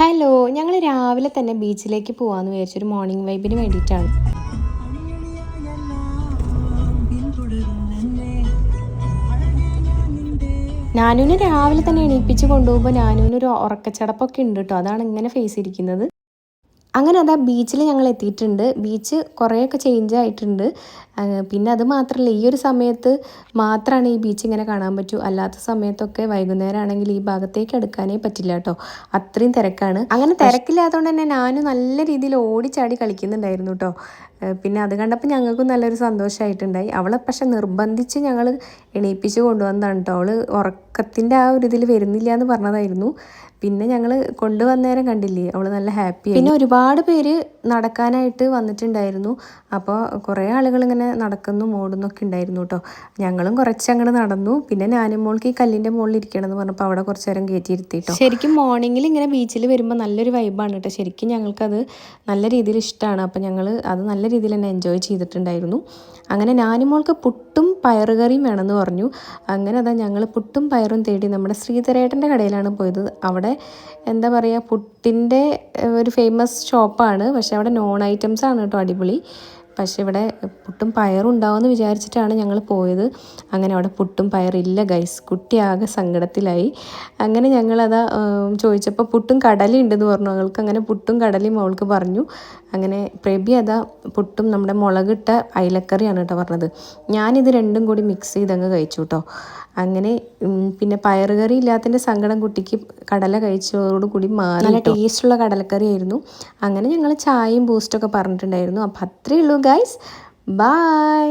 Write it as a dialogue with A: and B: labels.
A: Hello, ഞങ്ങൾ രാവിലെ തന്നെ ബീച്ചിലേക്ക് പോകാമെന്ന് വിചാരിച്ചൊരു മോർണിംഗ് വൈബിന് വേണ്ടിയിട്ടാണ്. നാനൂനെ രാവിലെ തന്നെ എണീപ്പിച്ച് കൊണ്ടുപോകുമ്പോൾ നാനൂനൊരു ഉറക്കച്ചടപ്പൊക്കെ ഉണ്ട് കേട്ടോ. അതാണ് ഇങ്ങനെ ഫേസ് ഇരിക്കുന്നത്. അങ്ങനെ അതാ ബീച്ചിൽ ഞങ്ങൾ എത്തിയിട്ടുണ്ട്. ബീച്ച് കുറേയൊക്കെ ചേഞ്ച് ആയിട്ടുണ്ട്. പിന്നെ അത് മാത്രമല്ല, ഈ ഒരു സമയത്ത് മാത്രമാണ് ഈ ബീച്ച് ഇങ്ങനെ കാണാൻ പറ്റൂ. അല്ലാത്ത സമയത്തൊക്കെ വൈകുന്നേരം ആണെങ്കിൽ ഈ ഭാഗത്തേക്ക് എടുക്കാനേ പറ്റില്ല കേട്ടോ. അത്രയും തിരക്കാണ്. അങ്ങനെ തിരക്കില്ലാത്തതുകൊണ്ട് തന്നെ ഞാനും നല്ല രീതിയിൽ ഓടിച്ചാടി കളിക്കുന്നുണ്ടായിരുന്നു കേട്ടോ. പിന്നെ അത് കണ്ടപ്പോൾ ഞങ്ങൾക്കും നല്ലൊരു സന്തോഷമായിട്ടുണ്ടായി. അവളെ പക്ഷെ നിർബന്ധിച്ച് ഞങ്ങൾ എണീപ്പിച്ച് കൊണ്ടുവന്നതാണ് കേട്ടോ. അവൾ ഉറക്കത്തിൻ്റെ ആ ഒരു ഇതിൽ വരുന്നില്ല എന്ന് പറഞ്ഞതായിരുന്നു. പിന്നെ ഞങ്ങൾ കൊണ്ടുവന്നേരം കണ്ടില്ലേ, അവൾ നല്ല ഹാപ്പി. പിന്നെ ഒരുപാട് പേര് നടക്കാനായിട്ട് വന്നിട്ടുണ്ടായിരുന്നു. അപ്പോൾ കുറേ ആളുകൾ ഇങ്ങനെ നടക്കുന്നു ഓടുന്നൊക്കെ ഉണ്ടായിരുന്നു കേട്ടോ. ഞങ്ങളും കുറച്ചങ്ങോട്ട് നടന്നു. പിന്നെ ഞാനും മോൾക്ക് ഈ കല്ലിൻ്റെ മുകളിൽ ഇരിക്കണം എന്ന് പറഞ്ഞപ്പോൾ അവിടെ കുറച്ച് നേരം കയറ്റിയിരുത്തി കേട്ടോ. ശരിക്കും മോർണിംഗിൽ ഇങ്ങനെ ബീച്ചിൽ വരുമ്പോൾ നല്ലൊരു വൈബാണ് കേട്ടോ. ശരിക്കും ഞങ്ങൾക്കത് നല്ല രീതിയിൽ ഇഷ്ടമാണ്. അപ്പോൾ ഞങ്ങൾ അത് നല്ല രീതിയിൽ തന്നെ എൻജോയ് ചെയ്തിട്ടുണ്ടായിരുന്നു. അങ്ങനെ ഞാനും മോൾക്ക് പുട്ടും പയറുകറിയും വേണമെന്ന് പറഞ്ഞു. അങ്ങനെ അതാ ഞങ്ങൾ പുട്ടും പയറും തേടി നമ്മുടെ ശ്രീധരേട്ടൻ്റെ കടയിലാണ് പോയത്. അവിടെ എന്താ പറയുക, പുട്ടിൻ്റെ ഒരു ഫേമസ് ഷോപ്പാണ്. പക്ഷേ അവിടെ നോൺ ഐറ്റംസ് ആണ് കേട്ടോ അടിപൊളി. പക്ഷേ ഇവിടെ പുട്ടും പയറും ഉണ്ടാവുമെന്ന് വിചാരിച്ചിട്ടാണ് ഞങ്ങൾ പോയത്. അങ്ങനെ അവിടെ പുട്ടും പയറില്ല ഗൈസ്. കുട്ടി ആകെ സങ്കടത്തിലായി. അങ്ങനെ ഞങ്ങളതാ ചോദിച്ചപ്പോൾ പുട്ടും കടലയും ഉണ്ടെന്ന് പറഞ്ഞു. അവൾക്ക് അങ്ങനെ പുട്ടും കടലയും അവൾക്ക് പറഞ്ഞു. അങ്ങനെ പ്രബി അതാ പുട്ടും നമ്മുടെ മുളകിട്ട അയിലക്കറിയാണ് കേട്ടോ പറഞ്ഞത്. ഞാനിത് രണ്ടും കൂടി മിക്സ് ചെയ്തങ്ങ് കഴിച്ചു കേട്ടോ. അങ്ങനെ പിന്നെ പയറുകറി ഇല്ലാത്തതിൻ്റെ സങ്കടം കുട്ടിക്ക് കടല കഴിച്ചതോടുകൂടി മാറി. നല്ല ടേസ്റ്റുള്ള കടലക്കറി ആയിരുന്നു. അങ്ങനെ ഞങ്ങൾ ചായയും ബൂസ്റ്റൊക്കെ പറഞ്ഞിട്ടുണ്ടായിരുന്നു. അപ്പോൾ അത്രയേ ഉള്ളൂ ഗൈസ്. ബൈ.